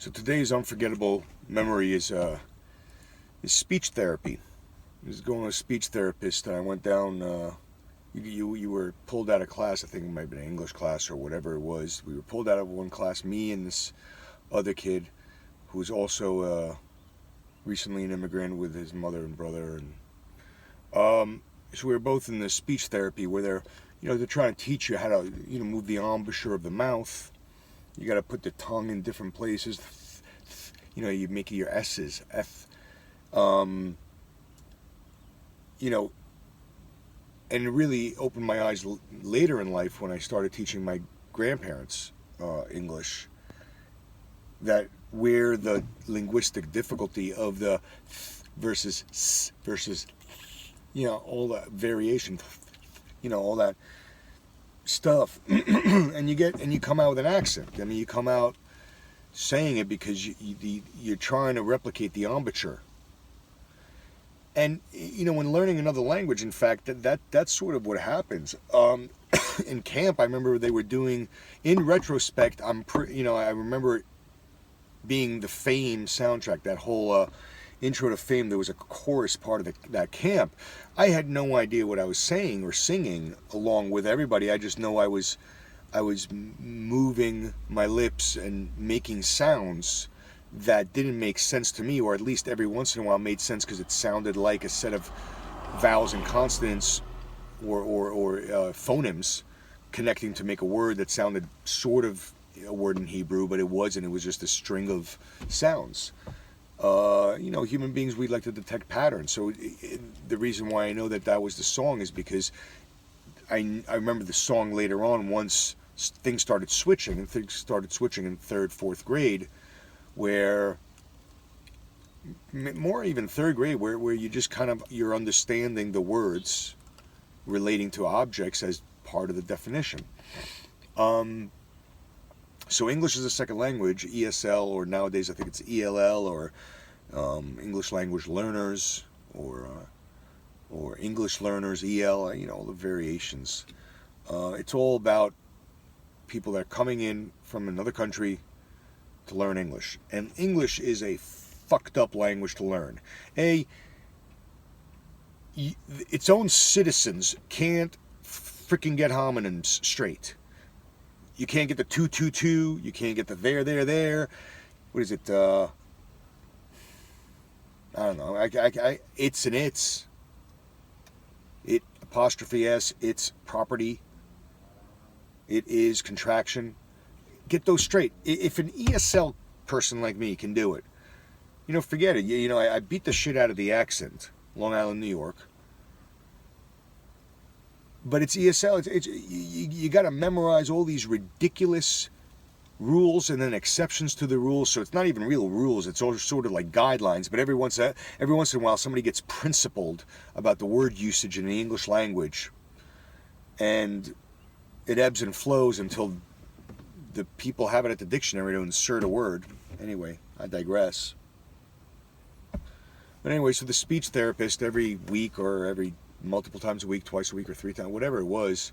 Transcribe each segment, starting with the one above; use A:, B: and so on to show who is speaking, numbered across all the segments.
A: So today's unforgettable memory is speech therapy. I was going to a speech therapist, and I went down. You were pulled out of class. I think it might have been an English class or whatever it was. We were pulled out of one class. Me and this other kid, who was also recently an immigrant with his mother and brother, and so we were both in the speech therapy where they're trying to teach you how to move the embouchure of the mouth. You got to put the tongue in different places. You make your S's. F. And it really opened my eyes later in life when I started teaching my grandparents English, that where the linguistic difficulty of the versus s versus, all that variation, all that stuff, and you come out with an accent. I mean, you come out saying it because you're trying to replicate the embouchure. And when learning another language, in fact, that's sort of what happens. In camp, I remember they were doing. In retrospect, I remember it being the Fame soundtrack. That whole intro to Fame. There was a chorus part of that camp. I had no idea what I was saying or singing along with everybody. I just know I was moving my lips and making sounds that didn't make sense to me, or at least every once in a while made sense because it sounded like a set of vowels and consonants or phonemes connecting to make a word that sounded sort of a word in Hebrew, but it wasn't. It was just a string of sounds. Human beings, we like to detect patterns. So the reason why I know that was the song is because I remember the song later on once things started switching in third, fourth grade, where more even third grade, where you just you're understanding the words relating to objects as part of the definition. So English is a second language, ESL, or nowadays I think it's ELL, or English language learners, or English learners, EL, all the variations. It's all about people that are coming in from another country to learn English. And English is a fucked up language to learn. Its own citizens can't freaking get homonyms straight. You can't get the two. You can't get the there. What is it? I don't know. It's an it's. It apostrophe S. It's property. It is contraction. Get those straight. If an ESL person like me can do it, forget it. I beat the shit out of the accent, Long Island, New York. But it's ESL. You got to memorize all these ridiculous rules and then exceptions to the rules. So it's not even real rules. It's all sort of like guidelines. But every once in a while, somebody gets principled about the word usage in the English language, and it ebbs and flows until the people have it at the dictionary to insert a word. Anyway, I digress. But anyway, so the speech therapist every week or every multiple times a week, twice a week or 3 times, whatever it was,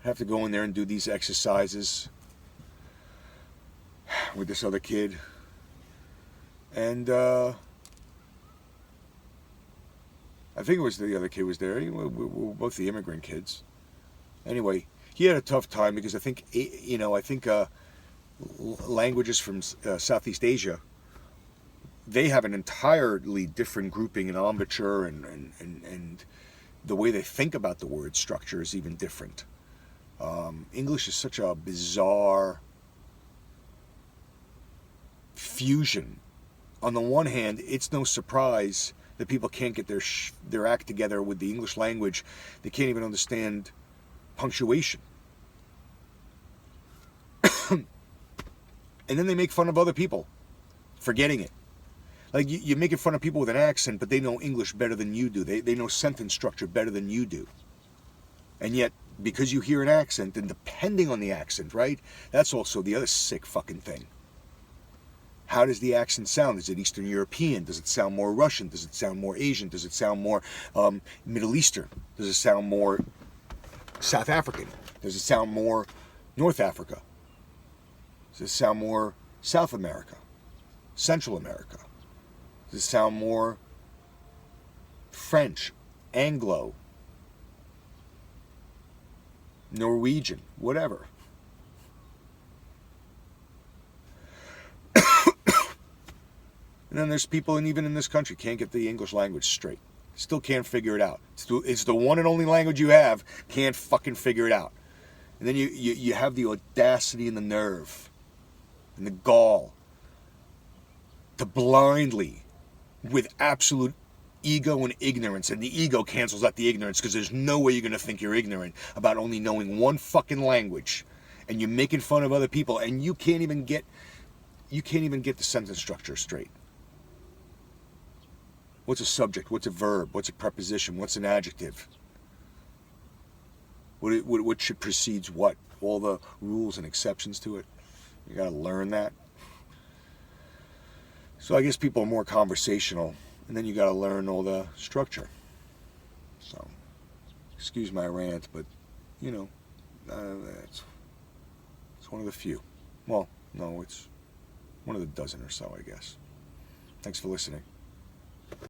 A: have to go in there and do these exercises with this other kid. And I think it was the other kid was there. We were both the immigrant kids. Anyway, he had a tough time because I think languages from Southeast Asia, they have an entirely different grouping and embouchure, and the way they think about the word structure is even different. English is such a bizarre fusion. On the one hand, it's no surprise that people can't get their act together with the English language. They can't even understand punctuation. And then they make fun of other people for getting it. Like, you're making fun of people with an accent, but they know English better than you do. They know sentence structure better than you do. And yet, because you hear an accent, and depending on the accent, right? That's also the other sick fucking thing. How does the accent sound? Is it Eastern European? Does it sound more Russian? Does it sound more Asian? Does it sound more Middle Eastern? Does it sound more South African? Does it sound more North Africa? Does it sound more South America, Central America? Does it sound more French, Anglo, Norwegian, whatever? And then there's people, and even in this country, can't get the English language straight. Still can't figure it out. It's the one and only language you have, can't fucking figure it out. And then you have the audacity and the nerve and the gall to blindly, with absolute ego and ignorance, and the ego cancels out the ignorance because there's no way you're going to think you're ignorant about only knowing one fucking language, and you're making fun of other people, and you can't even get the sentence structure straight. What's a subject? What's a verb? What's a preposition? What's an adjective? What should precedes what? All the rules and exceptions to it. You got to learn that. So I guess people are more conversational, and then you got to learn all the structure. So, excuse my rant, but it's one of the few. Well, no, it's one of the dozen or so, I guess. Thanks for listening.